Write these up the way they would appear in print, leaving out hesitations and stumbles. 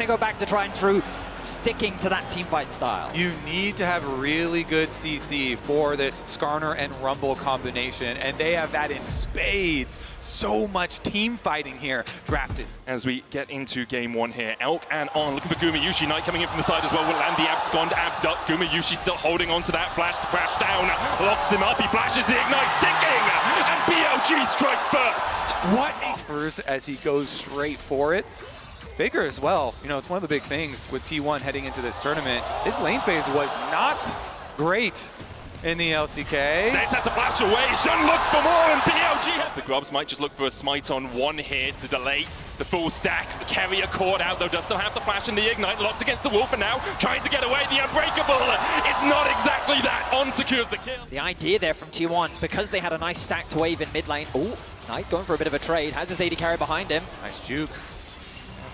to go back to try and true sticking to that team fight style. You need to have really good CC for this Skarner and Rumble combination, and they have that in spades. So much team fighting here drafted. As we get into game one here, Elk and On looking for Gumayusi. Knight coming in from the side as well will land the abscond, abduct. Gumayusi still holding on to that flash. Flash down, locks him up. He flashes the ignite, sticking, and BLG strike first. What offers as he goes straight for it. Faker as well. You know, it's one of the big things with T1 heading into this tournament. His lane phase was not great in the LCK. Zeus has to flash away. Shun looks for more, and BLG. The Grubs might just look for a smite on one here to delay the full stack. Carrier caught out, though, does still have the flash and the ignite. Locked against the wall for now. Trying to get away. The Unbreakable is not exactly that. On secures the kill. The idea there from T1, because they had a nice stacked wave in mid lane. Oh, Knight going for a bit of a trade. Has his AD carry behind him. Nice juke.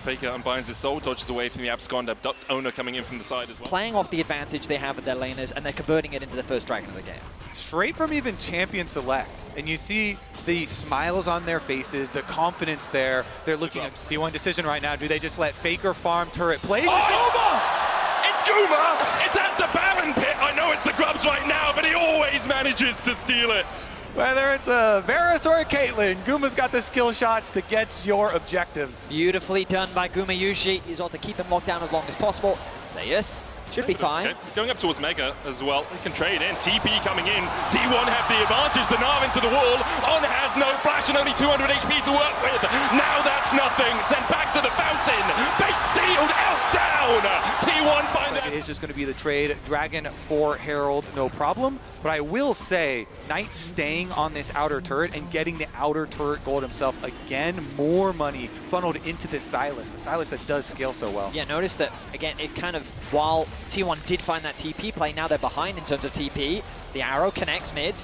Faker unbinds his soul, dodges away from the abscond, abduct. Owner coming in from the side as well. Playing off the advantage they have with their laners, and they're converting it into the first dragon of the game. Straight from even champion selects, and you see the smiles on their faces, the confidence there. They're looking at T1 decision right now. Do they just let Faker farm turret play? Oh! It's Guma! It's at the Baron pit! I know it's the Grubs right now, but he always manages to steal it. Whether it's a Varus or a Caitlyn, Guma's got the skill shots to get your objectives. Beautifully done by Gumayusi. He's all to keep him locked down as long as possible. Zeus should be fine. He's going up towards Mega as well. He can trade in. TP coming in. T1 have the advantage. The Gnar into the wall. On has no flash and only 200 HP to work with. Now that's nothing. Sent back to the fountain. Fate sealed. Out down. T1 find that. It is just going to be the trade. Dragon for Herald, no problem. But I will say, Knight staying on this outer turret and getting the outer turret gold himself again. More money funneled into this Sylas. The Sylas that does scale so well. Yeah, notice that, again, it kind of, while T1 did find that TP play, now they're behind in terms of TP. The arrow connects mid.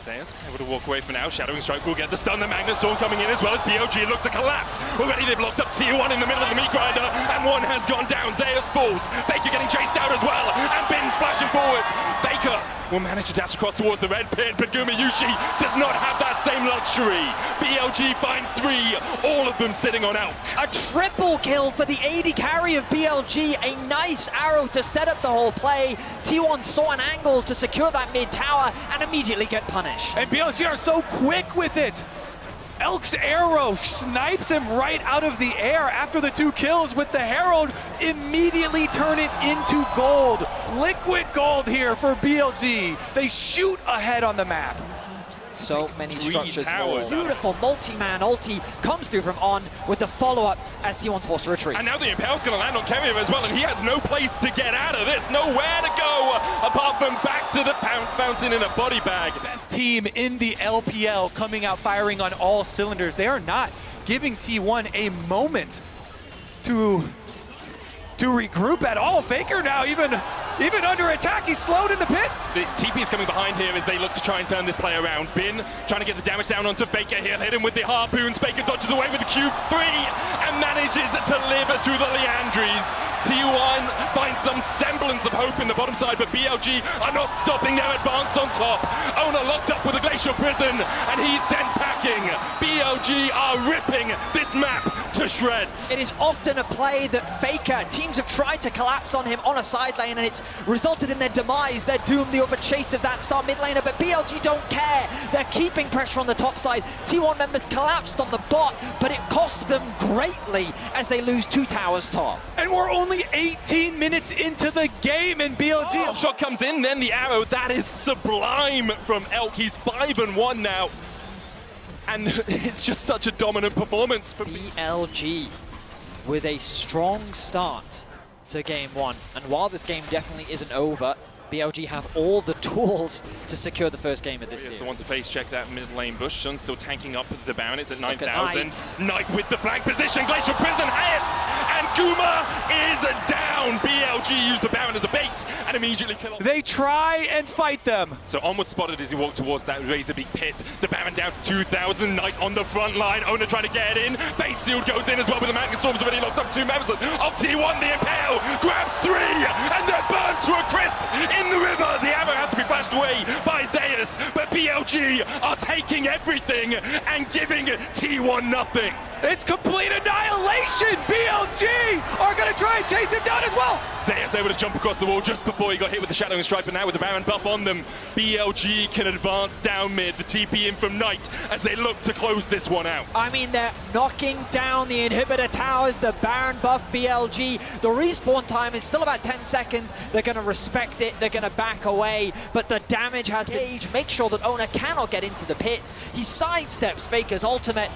Zeus able to walk away for now. Shadowing Strike will get the stun. The Magnus Storm coming in as well as BLG look to collapse. Already they've locked up T1 in the middle of the meat grinder, and one has gone down. Zeus falls. Faker getting chased out as well, and Bin's flashing forward. Faker will manage to dash across towards the red pit, but Gumayusi does not have that same luxury. BLG find 3, all of them sitting on Elk. A triple kill for the AD carry of BLG. A nice arrow to set up the whole play. T1 saw an angle to secure that mid tower and immediately get punished. And BLG are so quick with it. Elk's arrow snipes him right out of the air after the 2 kills with the Herald. Immediately turn it into gold. Liquid gold here for BLG. They shoot ahead on the map. So many 3 structures. towers. Beautiful multi-man ulti comes through from On with the follow-up as T1's forced to retreat. And now the Impale's going to land on Carrier as well, and he has no place to get out of this. Nowhere to go apart from back to the fountain in a body bag. Best team in the LPL coming out firing on all cylinders. They are not giving T1 a moment to regroup at all. Faker now even under attack. He's slowed in the pit. The TP is coming behind here as they look to try and turn this play around. Bin trying to get the damage down onto Faker here. Hit him with the harpoons. Faker dodges away with the Q3 and manages to live through the Leandries. T1 finds some semblance of hope in the bottom side, but BLG are not stopping their advance on top. Owner locked up with a Glacial Prison, and he's sent packing. BLG are ripping this map to shreds. It is often a play that Faker, teams have tried to collapse on him on a side lane, and it's resulted in their demise. They're doomed the overchase of that star mid laner, but BLG don't care. They're keeping pressure on the top side. T1 members collapsed on the bot, but it cost them greatly as they lose 2 towers top. And we're only 18 minutes into the game, and BLG... Shot comes in, then the arrow. That is sublime from Elk. He's 5-1 now. And it's just such a dominant performance from BLG with a strong start to game 1. And while this game definitely isn't over, BLG have all the tools to secure the first game of this series. The one to face check that mid lane bush. Shun still tanking up the Baron. It's at 9,000. Knight with the flank position. Glacial Prison hits, and Guma is down. BLG used the Baron as a bait and immediately kill off. They try and fight them. So almost spotted as he walked towards that Razorbeak pit. The Baron down to 2,000. Knight on the front line. Owner trying to get in. Base Sealed goes in as well with the Magnus Storms already locked up 2 members of T1. The Impale grabs 3, and they're burned to a crisp in the river. The arrow has to be flashed away by Zeus, but BLG are taking everything and giving T1 nothing. It's complete annihilation. BLG are going to try chase him down as well. Zeus able to jump across the wall just before he got hit with the Shadowing Strike, but now with the Baron buff on them, BLG can advance down mid. The TP in from Knight as they look to close this one out. I mean, they're knocking down the inhibitor towers, the Baron buff BLG. The respawn time is still about 10 seconds. They're going to respect it, they're going to back away, but the damage has been... Make sure that Ona cannot get into the pit. He sidesteps Faker's ultimate,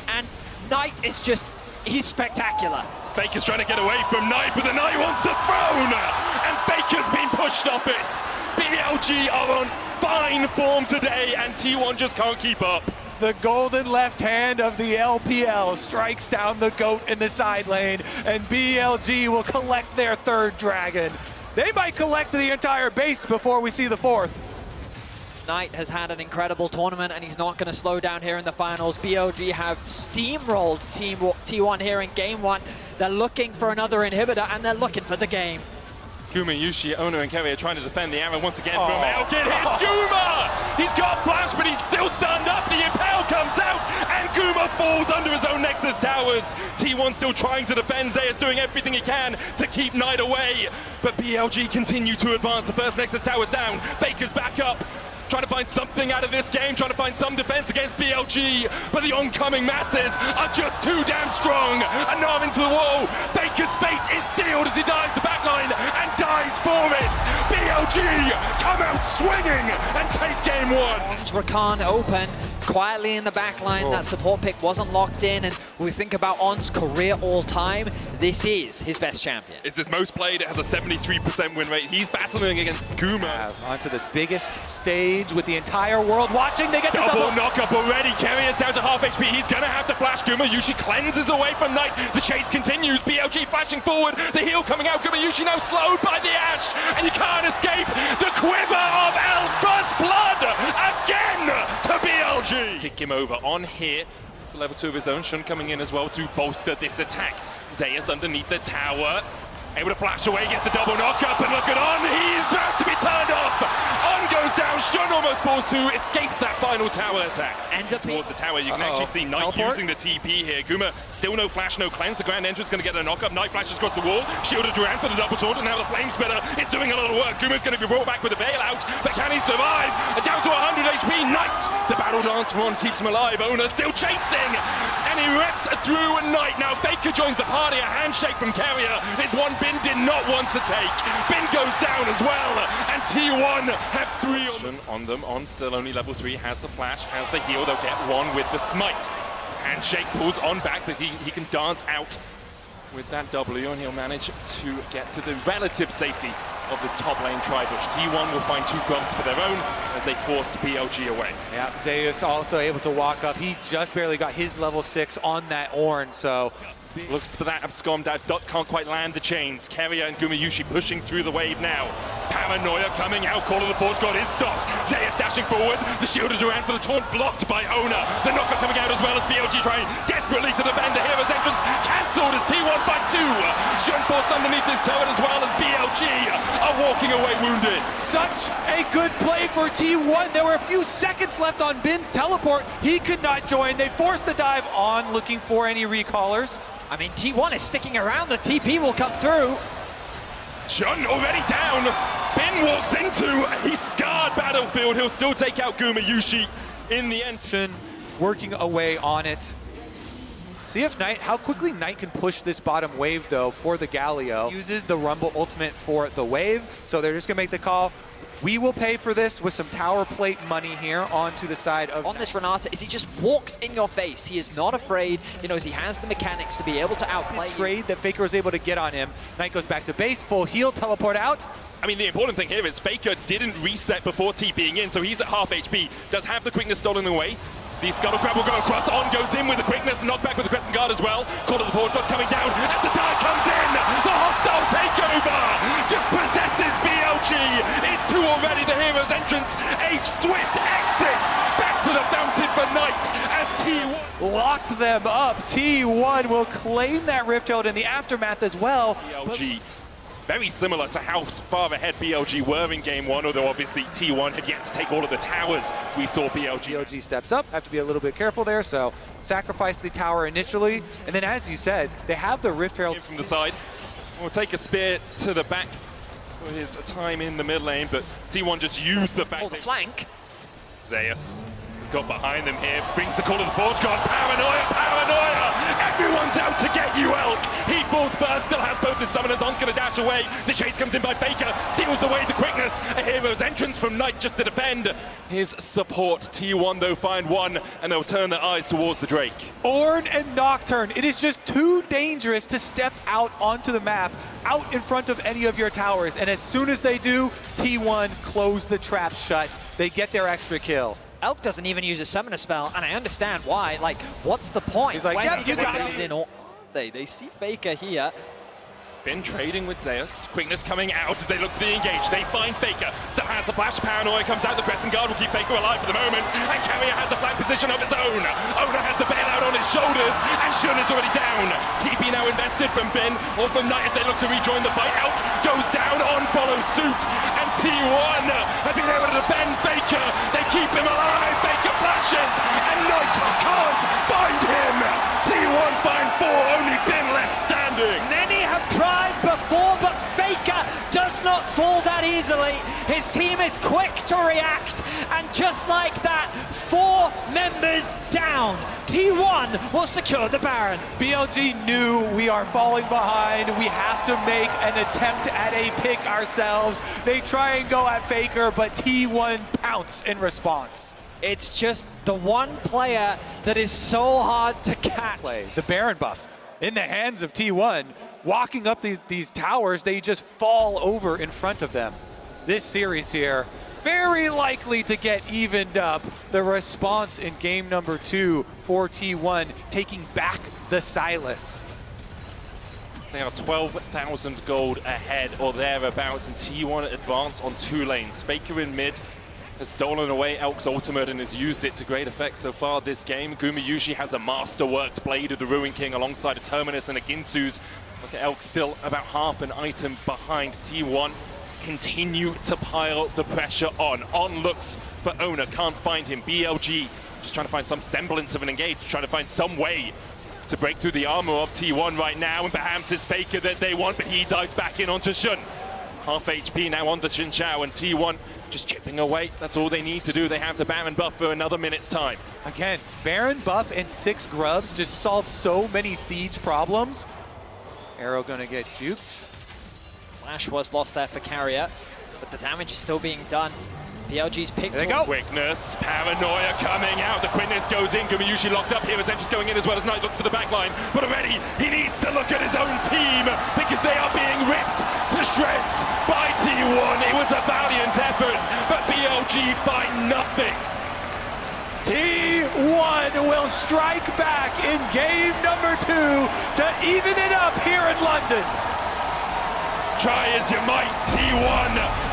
and Knight is just... he's spectacular. Faker's trying to get away from Knight, but the Knight wants the throne! And Faker's been pushed off it! BLG are on fine form today, and T1 just can't keep up. The golden left hand of the LPL strikes down the GOAT in the side lane, and BLG will collect their third dragon. They might collect the entire base before we see the fourth. Knight has had an incredible tournament, and he's not going to slow down here in the finals. BLG have steamrolled T1 here in game one. They're looking for another inhibitor, and they're looking for the game. Guma, Yushi, Ona, and Kerry are trying to defend the arrow once again from Elk. It hits Guma! He's got flash, but he's still stunned up. The Impale comes out, and Guma falls under his own Nexus towers. T1 still trying to defend. Zeus doing everything he can to keep Knight away. But BLG continue to advance. The first Nexus tower's down. Faker's back up. Trying to find something out of this game, trying to find some defense against BLG, but the oncoming masses are just too damn strong. An arm into the wall. Faker's fate is sealed as he dives the backline and dies for it. BLG come out swinging and take game one. Rakan open, quietly in the backline. That support pick wasn't locked in, and when we think about On's career all-time, this is his best champion. It's his most played, it has a 73% win rate. He's battling against Guma. Onto the biggest stage with the entire world watching. They get the double knock-up already. Kerry is down to half HP. He's going to have to flash Guma. Yushi cleanses away from Knight. The chase continues. BLG flashing forward. The heal coming out. Guma Yushi now slowed by the Ash, and you can't escape the quiver of Elk. First blood again to BLG. Tick him over on here. It's a level 2 of his own. Shun coming in as well to bolster this attack. Zeus underneath the tower. Able to flash away, gets the double knock-up, and look at On. He's about to be turned off. On goes down. Shun almost falls to, escapes that final tower attack. Ends up towards the tower. You can actually see Knight using the TP here. Guma still no flash, no cleanse. The Grand Entrance going to get a knock-up. Knight flashes across the wall. Shielded around for the double taunt, and now the Flame Spitter is doing a lot of work. Guma's going to be brought back with a bailout, but can he survive? Down to 100 HP. Knight, the battle dance for On keeps him alive. Ona still chasing, and he rips through Knight. Now Faker joins the party. A handshake from Carrier is one Bin did not want to take. Bin goes down as well, and T1 have 3 on them. On still only level 3, has the flash, has the heal. They'll get one with the smite. Handshake pulls On back, but he can dance out with that W, and he'll manage to get to the relative safety of this top lane tri-bush. T1 will find 2 grubs for their own as they forced BLG away. Yeah, Zeus also able to walk up. He just barely got his level 6 on that Ornn, so... Looks for that abscond. That Dot can't quite land the chains. Carrier and Guma Yushi pushing through the wave now. Paranoia coming out. Call of the Forge God is stopped. Zeus dashing forward. The shielded around for the taunt blocked by Ona. The knocker coming out as well as BLG trying desperately to defend the hero's entrance. Cancelled as T1 fight 2. Shun forced underneath this turret as well as BLG are walking away wounded. Such a good play for T1. There were a few seconds left on Bin's teleport. He could not join. They forced the dive On, looking for any recallers. I mean, T1 is sticking around. The TP will come through. Shun already down. Bin walks into a scarred battlefield. He'll still take out Guma Yushi in the end. Shun working away on it. See if Knight, how quickly Knight can push this bottom wave though for the Galio. Uses the Rumble ultimate for the wave, so they're just gonna make the call. We will pay for this with some tower plate money here onto the side of... On this Renata is he just walks in your face. He is not afraid. He knows he has the mechanics to be able to outplay trade that Faker was able to get on him. Knight goes back to base, full heal, teleport out. I mean, the important thing here is Faker didn't reset before TPing in, so he's at half HP. Does have the quickness stolen away. The Scuttle Crab will go across. On goes in with the quickness, knockback with the Crescent Guard as well. Call of the Forge God coming down as the dive comes in. The hostile takeover just possesses BLG. It's 2 already. The hero's entrance. A swift exit back to the fountain for Knight as T1 locked them up. T1 will claim that Rift Herald in the aftermath as well. BLG. Very similar to how far ahead BLG were in game 1, although obviously T1 had yet to take all of the towers we saw BLG. BLG steps up, have to be a little bit careful there, so sacrifice the tower initially, and then as you said, they have the Rift Herald from the side. will take a spear to the back for his time in the mid lane, but T1 just used the fact Oh, the that flank. Zeus has got behind them here, brings the call to the Forge God. Paranoia, paranoia! Everyone's out to get you, Elk! Heatball's burst still has both the summoners. On's gonna dash away. The chase comes in by Faker, steals away the quickness. A hero's entrance from Knight just to defend his support. T1 though find one, and they'll turn their eyes towards the Drake. Ornn and Nocturne, it is just too dangerous to step out onto the map, out in front of any of your towers, and as soon as they do, T1 close the trap shut. They get their extra kill. Elk doesn't even use a summoner spell, and I understand why. Like, what's the point? He's like, When yep, are you gonna got build me. in, or they see Faker here. Been trading with Zeus. Quickness coming out as they look to be engaged. They find Faker. So has the flash. Paranoia comes out. The pressing guard will keep Faker alive for the moment. And Carrier has a flank position of his own. Owner has the bailout on his shoulders. And Shun is already down. TP now invested from Bin or from Knight as they look to rejoin the fight. Elk goes down on follow suit. And T1 have been able to defend Faker. They keep him alive. Faker flashes. And Knight can't find him. T1 find 4. Only Bin left standing. Many have tried before, but Faker does not fall that easily. His team is quick to react, and just like that, 4 members down. T1 will secure the Baron. BLG knew we are falling behind. We have to make an attempt at a pick ourselves. They try and go at Faker, but T1 pounce in response. It's just the one player that is so hard to catch. The Baron buff in the hands of T1. Walking up these towers, they just fall over in front of them. This series here, very likely to get evened up. The response in game number 2 for T1, taking back the Silas. They are 12,000 gold ahead or thereabouts, and T1 advance on 2 lanes. Faker in mid has stolen away Elk's ultimate and has used it to great effect so far this game. Gumayushi has a masterworked Blade of the Ruin King alongside a Terminus and a Ginsu's. Look at Elk still about half an item behind. T1 continue to pile the pressure on. On looks for Owner, can't find him. BLG just trying to find some semblance of an engage, trying to find some way to break through the armor of T1 right now, and perhaps it's Faker that they want, but he dives back in onto Shun. Half HP now on the Xin Chao, and T1 just chipping away. That's all they need to do. They have the Baron buff for another minute's time. Again, Baron buff and 6 grubs just solve so many siege problems. Arrow gonna get juked. Flash was lost there for Carrier, but the damage is still being done. BLG's picked. There they go. Quickness, paranoia coming out. The quickness goes in. Gumayushi locked up here. His entrance going in as well as Knight looks for the back line. But already he needs to look at his own team because they are being ripped to shreds by T1. It was a valiant effort, but BLG find nothing. T1 will strike back in game number 2 to even it up here in London. Try as you might, T1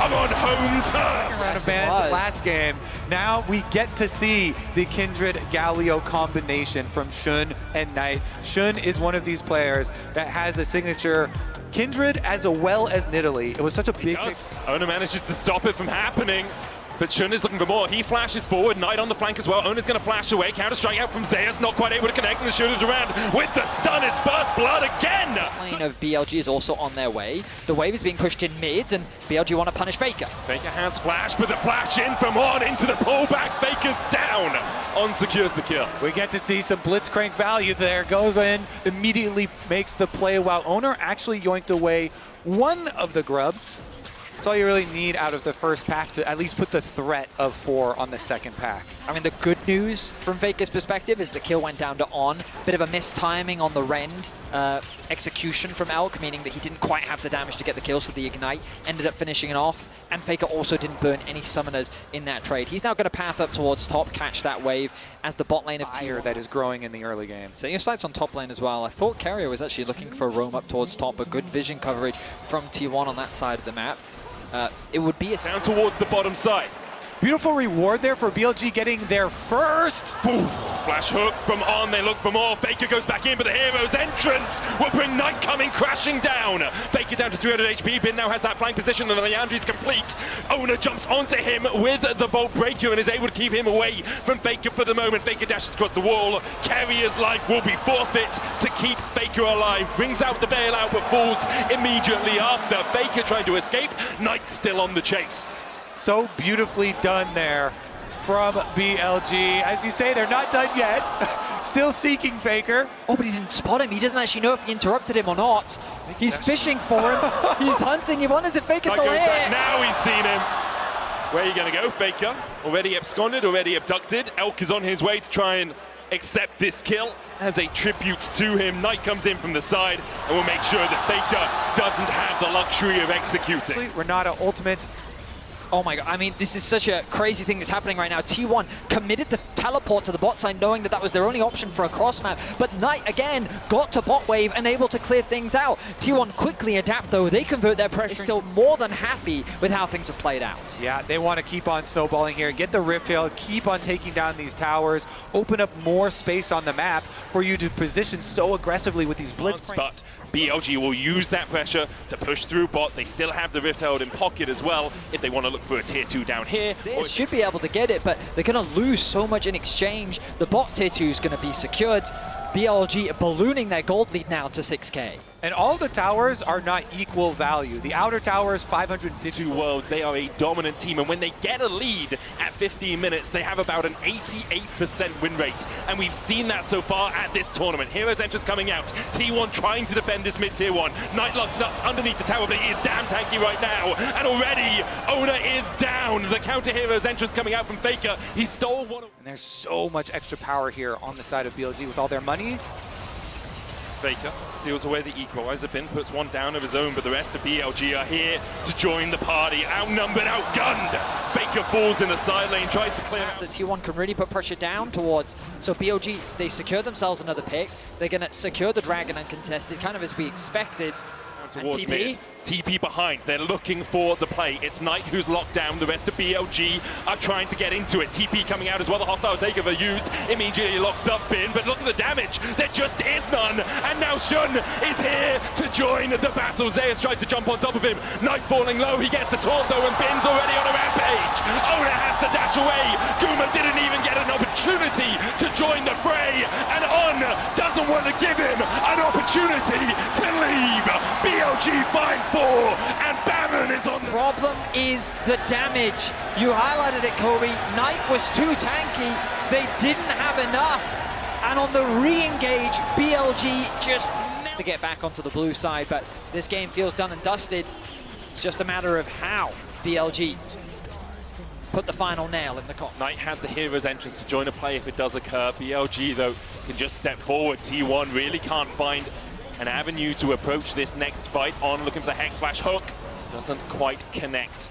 are on home turf. Round of Yes, it bans was. last game. Now we get to see the Kindred Galio combination from Shun and Knight. Shun is one of these players that has the signature Kindred as well as Nidalee. It was such a big... Owner manages to stop it from happening. But Shun is looking for more. He flashes forward. Knight on the flank as well. Owner's going to flash away. Counter-strike out from Zeus. Not quite able to connect. And the shooter's around with the stun. His first blood again. Lane of BLG is also on their way. The wave is being pushed in mid, and BLG want to punish Faker. Faker has flash, but the flash in from On into the pullback. Faker's down. On secures the kill. We get to see some blitzcrank value there. Goes in, immediately makes the play while Owner actually yoinked away one of the grubs. That's all you really need out of the first pack to at least put the threat of 4 on the second pack. I mean, the good news from Faker's perspective is the kill went down to On. Bit of a mistiming on the Rend execution from Elk, meaning that he didn't quite have the damage to get the kill, so the Ignite ended up finishing it off. And Faker also didn't burn any summoners in that trade. He's now going to path up towards top, catch that wave as the bot lane of Fire T1. that is growing in the early game. So your sights on top lane as well. I thought Carrier was actually looking for a roam up towards top, but good vision coverage from T1 on that side of the map. It would be a... Down towards the bottom side. Beautiful reward there for BLG getting their first Flash hook from On, they look for more. Faker goes back in, but the Hero's entrance will bring Knight coming crashing down. Faker down to 300 HP. Bin now has that flank position, and the Leandri's complete. Owner jumps onto him with the Bolt Breaker and is able to keep him away from Faker for the moment. Faker dashes across the wall. Carrier's life will be forfeit to keep Faker alive. Brings out the bailout, but falls immediately after. Faker trying to escape. Knight still on the chase. So beautifully done there from BLG. As you say, they're not done yet. Still seeking Faker. Oh, but he didn't spot him. He doesn't actually know if he interrupted him or not. He's fishing for him. He's hunting. He wonders if Faker's still Goes here. back. Now he's seen him. Where are you going to go, Faker? Already absconded, already abducted. Elk is on his way to try and accept this kill as a tribute to him. Knight comes in from the side and will make sure that Faker doesn't have the luxury of executing. Renata ultimate. Oh my god, I mean, this is such a crazy thing that's happening right now. T1 committed the teleport to the bot side knowing that that was their only option for a cross map, but Knight again got to bot wave and able to clear things out. T1 quickly adapt though, they convert their pressure. Still more than happy with how things have played out. Yeah, they want to keep on snowballing here, get the Rift Hill, keep on taking down these towers, open up more space on the map for you to position so aggressively with these blitz. But BLG will use that pressure to push through bot. They still have the Rift held in pocket as well if they want to look for a tier 2 down here. They should be able to get it, but they're going to lose so much in exchange. The bot tier 2 is going to be secured. BLG ballooning their gold lead now to 6k. And all the towers are not equal value. The outer tower is 550. Two worlds, they are a dominant team, and when they get a lead at 15 minutes, they have about an 88% win rate. And we've seen that so far at this tournament. Heroes entrance coming out. T1 trying to defend this mid-tier 1. Knight locked up underneath the tower, but he is damn tanky right now. And already, Owner is down. The counter Heroes entrance coming out from Faker. He stole one. And there's so much extra power here on the side of BLG with all their money. Faker steals away the equalizer. Bin puts one down of his own, but the rest of BLG are here to join the party. Outnumbered, outgunned. Faker falls in the side lane, tries to clear out. The T1 can really put pressure down towards. So BLG, they secure themselves another pick. They're going to secure the Dragon uncontested, kind of as we expected. Towards TP. mid. TP behind. They're looking for the play. It's Knight who's locked down. The rest of BLG are trying to get into it. TP coming out as well. The hostile takeover used. Immediately locks up Bin, but look at the damage. There just is none. And now Shun is here to join the battle. Zeus tries to jump on top of him. Knight falling low. He gets the taunt though, and Bin's already on a rampage. Owner has to dash away. Guma didn't even get an opportunity to join the fray. And On doesn't want to give him an opportunity to leave. BLG 5-4, and Baron is on the Problem is the damage. You highlighted it, Kobe. Knight was too tanky. They didn't have enough. And on the re-engage, BLG just to get back onto the blue side. But this game feels done and dusted. It's just a matter of how BLG put the final nail in the coffin. Knight has the Hero's entrance to join a play if it does occur. BLG, though, can just step forward. T1 really can't find an avenue to approach this next fight. On looking for the Hex Flash hook. Doesn't quite connect.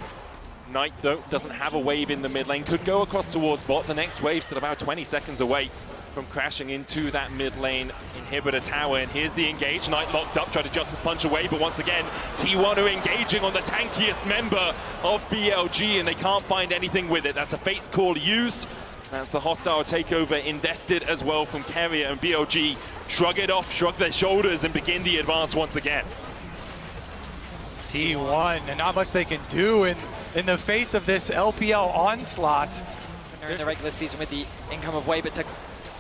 Knight, though, doesn't have a wave in the mid lane. Could go across towards bot. The next wave's still about 20 seconds away from crashing into that mid lane inhibitor tower. And here's the engage. Knight locked up, tried to Justice Punch away, but once again, T1 are engaging on the tankiest member of BLG, and they can't find anything with it. That's a Fate's Call used. That's the hostile takeover invested as well from Carrier, and BLG shrug it off, shrug their shoulders, and begin the advance once again. T1, and not much they can do in the face of this LPL onslaught. They're in the regular season with the income of Wave, but to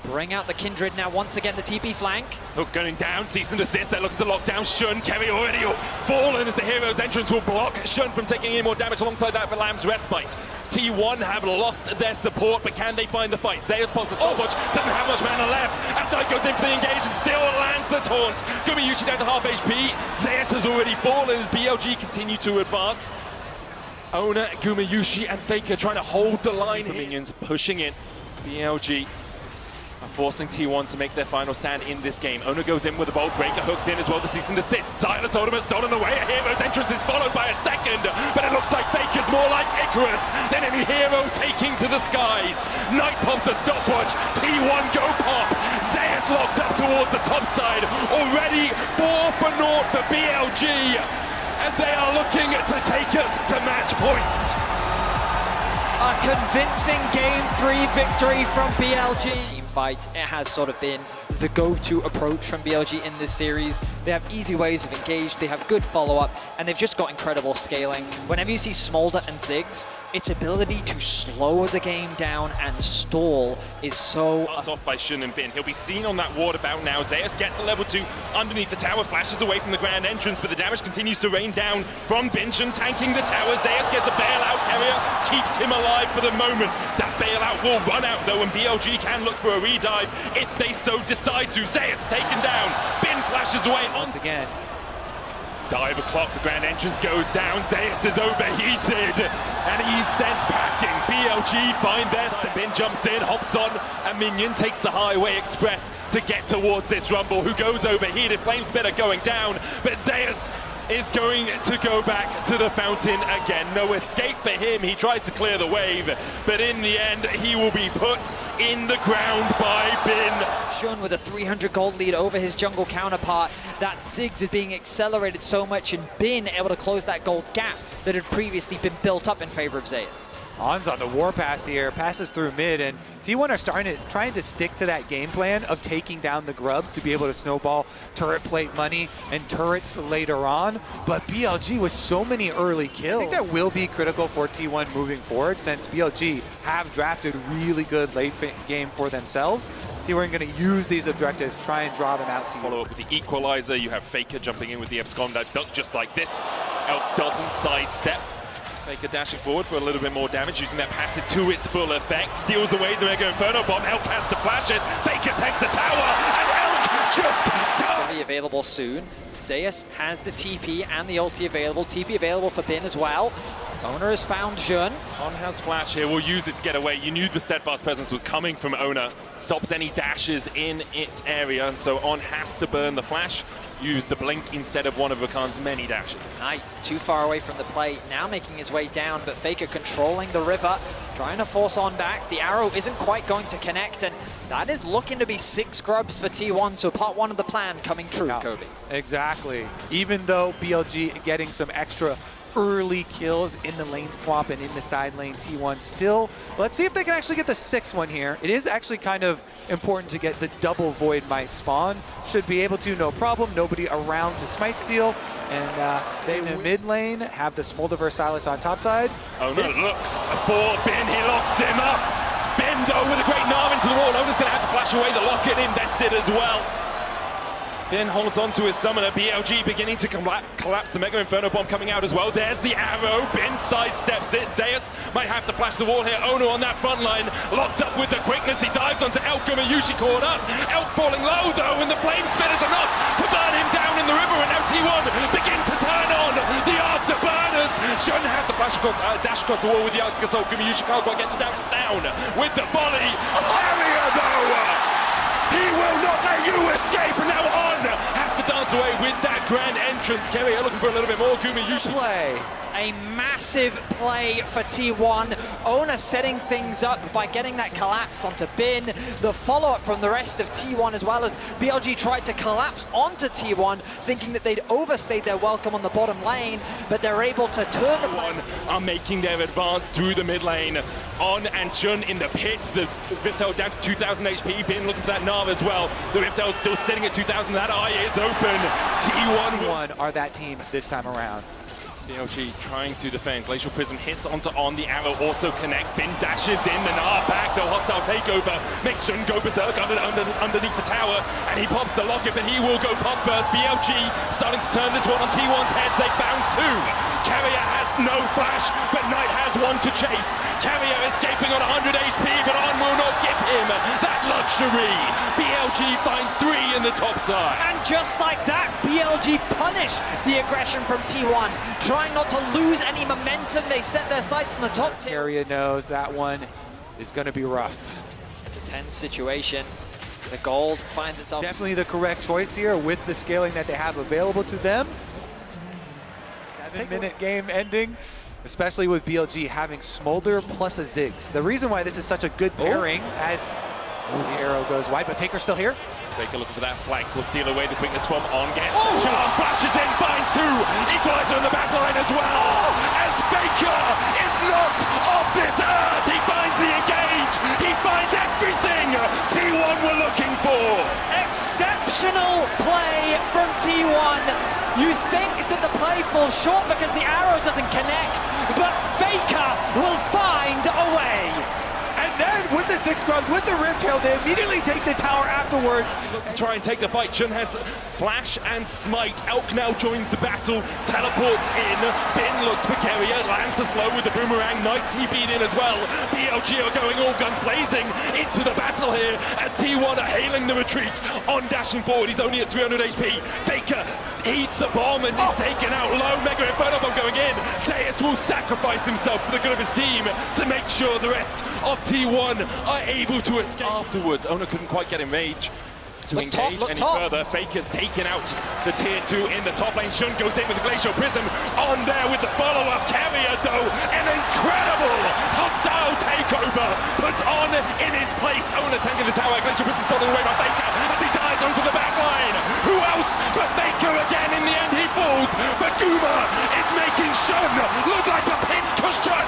bring out the Kindred now once again, the TP flank. Hook going down, cease and desist. They're looking to lock down Shun. Kerry already fallen as the Hero's entrance will block Shun from taking any more damage alongside that for Lamb's Respite. T1 have lost their support, but can they find the fight? Zeus pulls a stopwatch, doesn't have much mana left. As Knight goes in for the engage and still lands the taunt. Gumayushi down to half HP. Zeus has already fallen as BLG continue to advance. Owner, Gumayushi, and Faker trying to hold the line. Minions pushing in. BLG are forcing T1 to make their final stand in this game. Owner goes in with a Bolt Breaker hooked in as well, the cease and desist. Silence Ultimate stolen away. A Hero's entrance is followed by a second, but it looks like Faker's more like Icarus than any hero taking to the skies. Knight pumps a stopwatch. T1 go pop. Zeus locked up towards the top side. Already 4 for naught for BLG as they are looking to take us to match point. A convincing Game 3 victory from BLG. Team fight. It has sort of been the go-to approach from BLG in this series. They have easy ways of engage, they have good follow-up, and they've just got incredible scaling. Whenever you see Smolder and Ziggs, its ability to slow the game down and stall is so... Cuts off by Shun and Bin. He'll be seen on that ward about now. Zeus gets the level 2 underneath the tower, flashes away from the grand entrance, but the damage continues to rain down from Bin. Shun tanking the tower. Zeus gets a bailout carrier, keeps him alive for the moment. That bailout will run out though, and BLG can look for a redive if they so decide to. Zeus taken down. Bin flashes away once again. Dive o'clock, the grand entrance goes down. Zeus is overheated and he's sent packing. BLG find their Bin jumps in, hops on, and Minion takes the highway express to get towards this Rumble, who goes overheated. Flame Spitter going down, but Zeus is going to go back to the fountain again. No escape for him. He tries to clear the wave, but in the end, he will be put in the ground by Bin. Shun with a 300 gold lead over his jungle counterpart. That Ziggs is being accelerated so much, and Bin able to close that gold gap that had previously been built up in favor of Zeus. On's on the warpath here, passes through mid, and T1 are trying to stick to that game plan of taking down the grubs to be able to snowball turret plate money and turrets later on. But BLG with so many early kills, I think that will be critical for T1 moving forward, since BLG have drafted really good late game for themselves. T1 going to use these objectives, try and draw them out to you. Follow up with the equalizer. You have Faker jumping in with the abscond that duck just like this. Elk doesn't sidestep. Faker dashing forward for a little bit more damage, using that passive to its full effect. Steals away the Mega Inferno Bomb. Elk has to flash it. Faker takes the tower, and Elk just does. Be available soon. Zeus has the TP and the ulti available. TP available for Bin as well. Owner has found Jun. On has flash here, will use it to get away. You knew the steadfast presence was coming from Owner. Stops any dashes in its area, and so On has to burn the flash. Use the blink instead of one of Rakan's many dashes. Knight too far away from the plate, now making his way down, but Faker controlling the river, trying to force On back. The arrow isn't quite going to connect, and that is looking to be 6 grubs for T1, so part 1 of the plan coming true, Yeah, Kobe. Exactly. Even though BLG getting some extra early kills in the lane swap and in the side lane, T1 still. Let's see if they can actually get the 6th one here. It is actually kind of important to get the double Void Might spawn. Should be able to, no problem. Nobody around to smite steal. And they in the mid lane have the Smolder Versailles on top side. Owner looks for Bin, he locks him up. Bin though with a great Narv into the wall. Owner's gonna have to flash away the lock-in invested as well. Bin holds on to his summoner. BLG beginning to collapse. The Mega Inferno Bomb coming out as well. There's the arrow. Bin sidesteps it. Zeus might have to flash the wall here. Ono on that front line. Locked up with the quickness. He dives onto Elk. Yushi caught up. Elk falling low though, and the flame spin is enough to burn him down in the river. And now T1 begin to turn on the afterburners. Shun has to dash across the wall with the Arctic Assault. Yushi can't quite get the damage down with the volley. Carrier though! He will not let you escape, and now On has to dance away with that grand entrance. Carrier looking for a little bit more. Yushi Play. A massive play for T1. Owner setting things up by getting that collapse onto Bin. The follow-up from the rest of T1 as well, as BLG tried to collapse onto T1, thinking that they'd overstayed their welcome on the bottom lane, but they're able to turn the play. Are making their advance through the mid lane. On and Shun in the pit. The Rift Herald down to 2,000 HP. Bin looking for that Narv as well. The Rift Herald still sitting at 2,000. That eye is open. T1 are that team this time around. BLG trying to defend. Glacial Prism hits onto On. The arrow also connects. Bin dashes in. The Narv back. The hostile takeover makes Shun go berserk underneath the tower. And he pops the locket, but he will go pop first. BLG starting to turn this one on T1's heads. They found 2. Carrier has no flash, but Knight has 1 to chase. Carrier escaping on 100 HP, but On will not give him that luxury. BLG find 3 in the top side. And just like that, BLG punish the aggression from T1. Trying not to lose any momentum, they set their sights on the top tier. Carrier knows that one is going to be rough. It's a tense situation. The gold finds itself. Definitely the correct choice here with the scaling that they have available to them. 7-minute game ending, especially with BLG having Smolder plus a Ziggs. The reason why this is such a good pairing as the arrow goes wide, but Faker's still here. Faker looking for that flank will seal away the quickness from On. Gets the charm, flashes in, finds 2. Equalizer on the back line as well. As Faker is not of this earth, he finds the engage. He finds everything. T1 worried that the play falls short because the arrow doesn't connect, but Faker will find a way. And then with the 6 grubs, with the Rift Hail, they immediately take the tower afterwards. Look to try and take the fight. Shun has Flash and Smite. Elk now joins the battle, teleports in. Bin looks for Keria, lands the slow with the boomerang. Knight TP'd in as well. BLG are going all guns blazing into the battle here as T1 are hailing the retreat on dashing forward. He's only at 300 HP. Faker eats a bomb and is taken out low. Mega Inferno bomb going in. Zeus will sacrifice himself for the good of his team to make sure the rest of T1 are able to escape. Afterwards, Ona couldn't quite get in range to engage any further. Faker's taken out the tier 2 in the top lane. Shun goes in with the Glacial Prism on there with the follow-up. Keria though, an incredible hostile takeover puts on in his place. Ona tanking the tower. Glacial Prism stolen away by Faker as he dives onto the back line. Who else but Faker again? In the end he falls, but Guma is making Shun look like a pin cushion.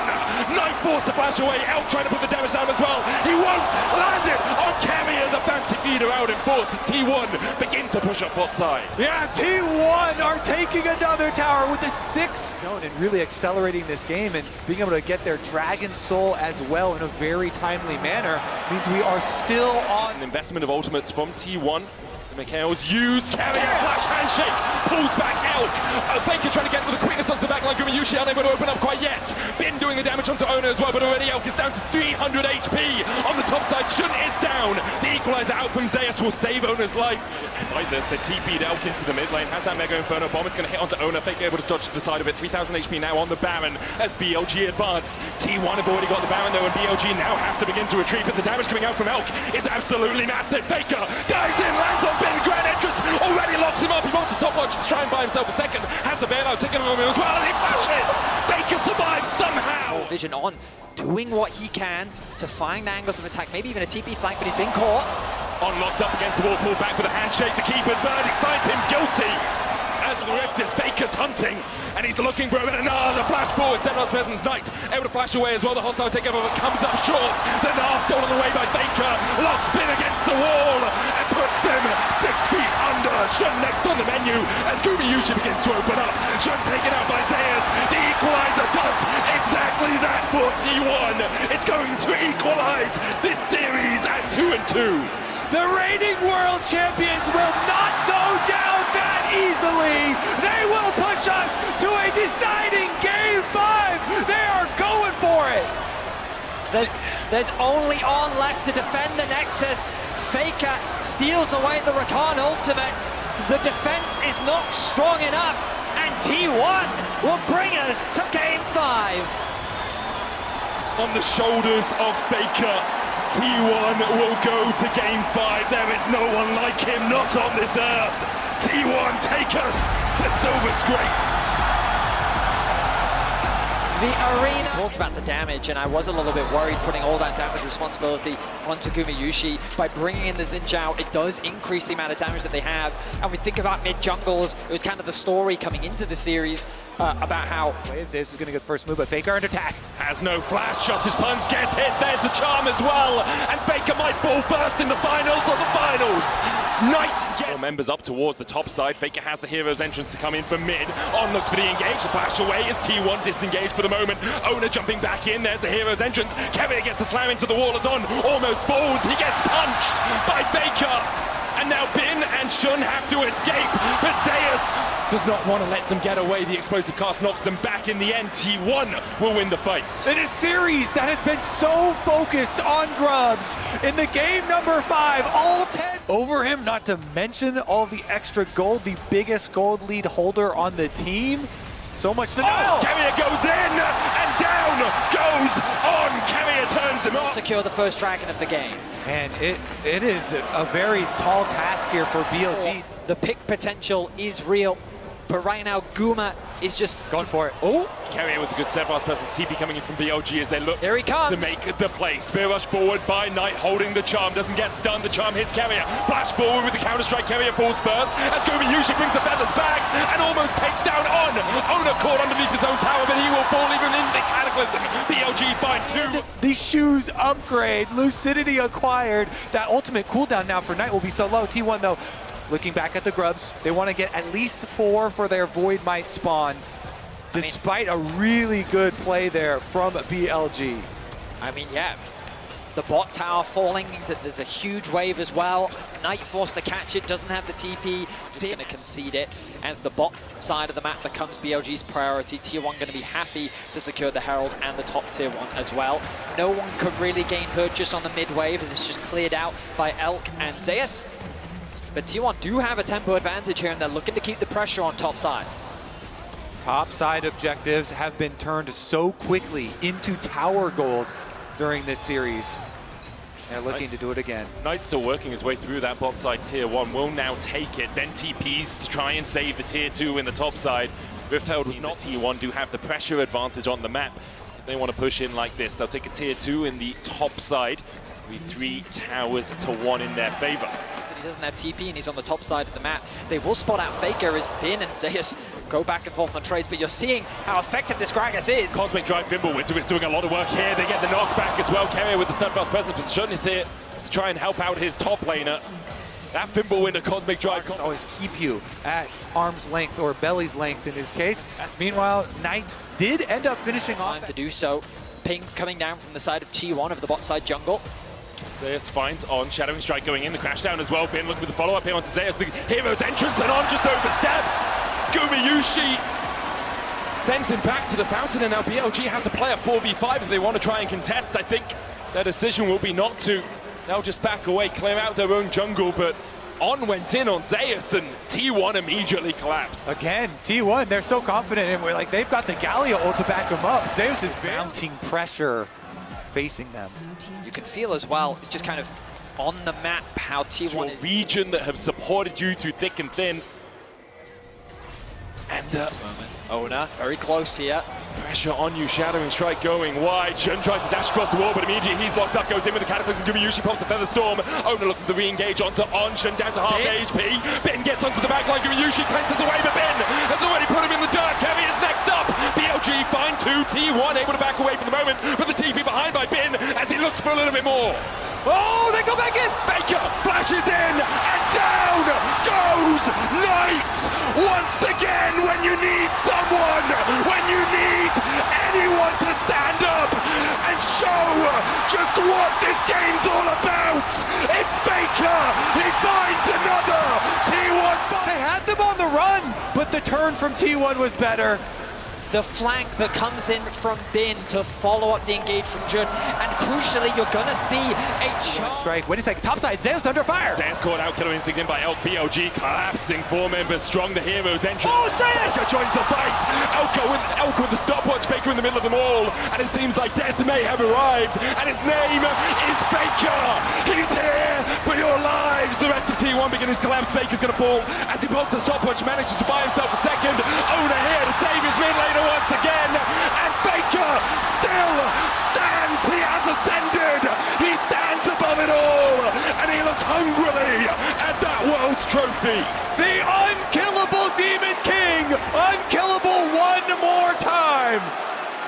Knight forced to flash away. Elk trying to put the damage down as well. He won't land it on Keria. The fancy feeder out in force as T1 begin to push up bot side. Yeah, T1 are taking another tower with the 6 and really accelerating this game and being able to get their Dragon Soul as well in a very timely manner means we are still on. An investment of ultimates from T1. Mikhail's used, Keria, flash handshake, pulls back Elk. Faker trying to get with the quickness onto the backline. Gumayushi unable to open up quite yet. Bin doing the damage onto Ona as well, but already Elk is down to 300 HP. On the top side, Shun is down. The equalizer out from Zeus will save Ona's life. And like this, they TP'd Elk into the mid lane. Has that Mega Inferno bomb. It's going to hit onto Ona. Faker able to dodge to the side of it. 3,000 HP now on the Baron as BLG advance. T1 have already got the Baron though, and BLG now have to begin to retreat, but the damage coming out from Elk is absolutely massive. Faker dives in, lands on Bin. Grand entrance already locks him up. He wants to stopwatch to try and buy himself a second. Has the bailout taken on him as well, and he flashes. Faker survives somehow. Vision on, doing what he can to find angles of attack, maybe even a TP flank, but he's been caught. On locked up against the wall, pulled back with a handshake. The keeper's verdict finds him guilty. As the Rift is Faker's hunting, and he's looking for another flash forward. Zedrot's Peasant's Knight able to flash away as well. The hostile takeover comes up short. The Gnar stolen away by Faker. Locks Bin against the wall and puts him 6 feet under. Shun next on the menu as Gumayushi begins to open up. Shun taken out by Zeus. The equalizer does exactly that for T1. It's going to equalize this series at 2-2. The reigning world champions will not go down that easily. They will push us to a deciding game 5. They are going for it. There's only On left to defend the Nexus. Faker steals away the Rakan ultimate. The defense is not strong enough, and T1 will bring us to game 5. On the shoulders of Faker, T1 will go to game 5. There is no one like him, not on this earth. T1 take us to Silver Scrapes. The arena talked about the damage, and I was a little bit worried putting all that damage responsibility onto Gumayushi. By bringing in the Xin Zhao, it does increase the amount of damage that they have. And we think about mid-jungles, it was kind of the story coming into the series about how... Zeus is going to get the first move, but Faker under attack. Has no flash, just his punch gets hit. There's the charm as well. And Faker might fall first in the finals of the finals. Knight gets... members up towards the top side. Faker has the hero's entrance to come in from mid. On looks for the engage. The flash away is T1 disengaged for the moment. Ona jumping back in. There's the hero's entrance. Keria gets the slam into the wall as On almost falls. He gets punched by Faker. And now Bin and Shun have to escape, but Zeus does not want to let them get away. The explosive cast knocks them back. In the end, T1 will win the fight. In a series that has been so focused on Grubs, in the game number 5, all 10 over him, not to mention all the extra gold, the biggest gold lead holder on the team. So much to know. Keria goes in, and down goes On. Keria turns him off. Secure the first dragon of the game. And it is a very tall task here for BLG. The pick potential is real, but right now Guma is just going for it. Oh, Keria with a good Sephiroth's person. TP coming in from BLG as they look Here he comes. to make the play. Spear rush forward by Knight, holding the charm. Doesn't get stunned. The charm hits Keria. Flash forward with the counter strike. Keria falls first as Gumayushi brings the feathers back and almost takes down On. Ona caught underneath his own tower, but he will fall even in the Cataclysm. BLG find 2. The shoes upgrade, Lucidity acquired. That ultimate cooldown now for Knight will be so low. T1 though looking back at the grubs, they want to get at least 4 for their Void Might spawn, despite a really good play there from BLG. I mean, yeah. The bot tower falling means that there's a huge wave as well. Knight forced to catch it, doesn't have the TP, just going to concede it. As the bot side of the map becomes BLG's priority, Tier 1 going to be happy to secure the Herald and the top Tier 1 as well. No one could really gain purchase on the mid wave as it's just cleared out by Elk and Zeus. But Tier 1 do have a tempo advantage here and they're looking to keep the pressure on top side. Top side objectives have been turned so quickly into tower gold during this series. They're looking to do it again. Knight's still working his way through that bot side Tier 1, will now take it, then TPs to try and save the Tier 2 in the top side. Rift Herald was not Tier 1, do have the pressure advantage on the map. If they want to push in like this, they'll take a Tier 2 in the top side, with 3 towers to 1 in their favor. He doesn't have TP and he's on the top side of the map. They will spot out Faker as Bin and Zeus go back and forth on trades, but you're seeing how effective this Gragas is. Cosmic Drive Fimbulwinter is doing a lot of work here. They get the knockback as well. Carrier with the Sunfell's presence position is here to try and help out his top laner. That Fimbulwinter Cosmic Drive always keep you at arm's length or belly's length in his case. Meanwhile, Knight did end up finishing off. Time to do so. Pings coming down from the side of T1 of the bot side jungle. Zeus finds On, Shadowing Strike going in, the crash down as well. Bin looking for the follow-up here onto Zeus, the hero's entrance, and On just oversteps. Gumiyushi sends him back to the fountain, and now BLG have to play a 4v5 if they want to try and contest. I think their decision will be not to. They'll just back away, clear out their own jungle, but On went in on Zeus, and T1 immediately collapsed. Again, T1, they're so confident, and we're like, they've got the Galio ult to back them up. Zeus is mounting pressure facing them. You can feel as well, just kind of on the map, how T1 is. Region that have supported you through thick and thin. And Ona, very close here. pressure on you, Shadowing Strike going wide. Shun tries to dash across the wall, but immediately he's locked up, goes in with the Cataclysm. Gumiyushi pops the Feather Storm. Ona looking to re-engage onto On. Shun down to half HP. Bin gets onto the back line. Gumiyushi cleanses away, but Bin has already put him in the dirt. Kemi is next up. BLG find 2. T1 able to back away for the moment, but the TP behind by Bin as he looks for a little bit more. Oh, they go back in! Faker flashes in, and down goes Knight! Once again, when you need someone, when you need anyone to stand up and show just what this game's all about, it's Faker! He finds another! T1 They had them on the run, but the turn from T1 was better. The flank that comes in from Bin to follow up the engage from Jun, and crucially, you're gonna see a charge. Strike. Wait a second. Top side. Zeus under fire. Zeus caught out, killer instinct in by Elk. BLG collapsing. 4 members strong. The hero's entrance. Oh, Zeus! Faker joins the fight. Elk with the stopwatch. Faker in the middle of them all, and it seems like death may have arrived. And his name is Faker. He's here for your lives. The rest of T1 begin his collapse. Faker's gonna fall as he pulls the stopwatch. Manages to buy himself a second. Ona here to save his mid lane once again, and Faker still stands. He has ascended. He stands above it all, and he looks hungrily at that world's trophy. The unkillable Demon King, unkillable one more time.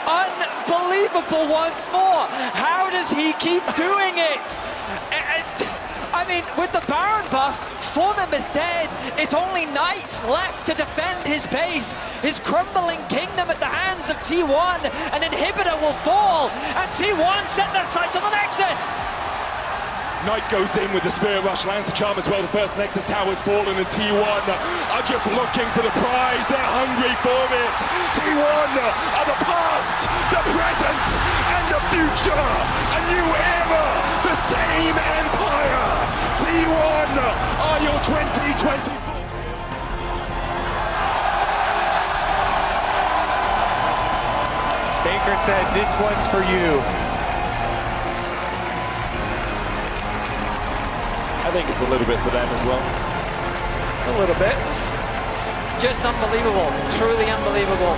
Unbelievable once more. How does he keep doing it? I mean, with the Baron buff, 4 members dead. It's only Knight left to defend his base, his crumbling kingdom at the hands of T1. An inhibitor will fall, and T1 set their sights on the Nexus. Knight goes in with the Spirit Rush, lands the charm as well. The first Nexus tower's fallen, and T1 are just looking for the prize. They're hungry for it. T1 are the past, the present, and the future. A new era, the same empire. T1 are your 2024. Baker said, "This one's for you." I think it's a little bit for them as well. A little bit. Just unbelievable, truly unbelievable.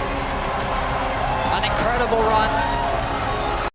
An incredible run.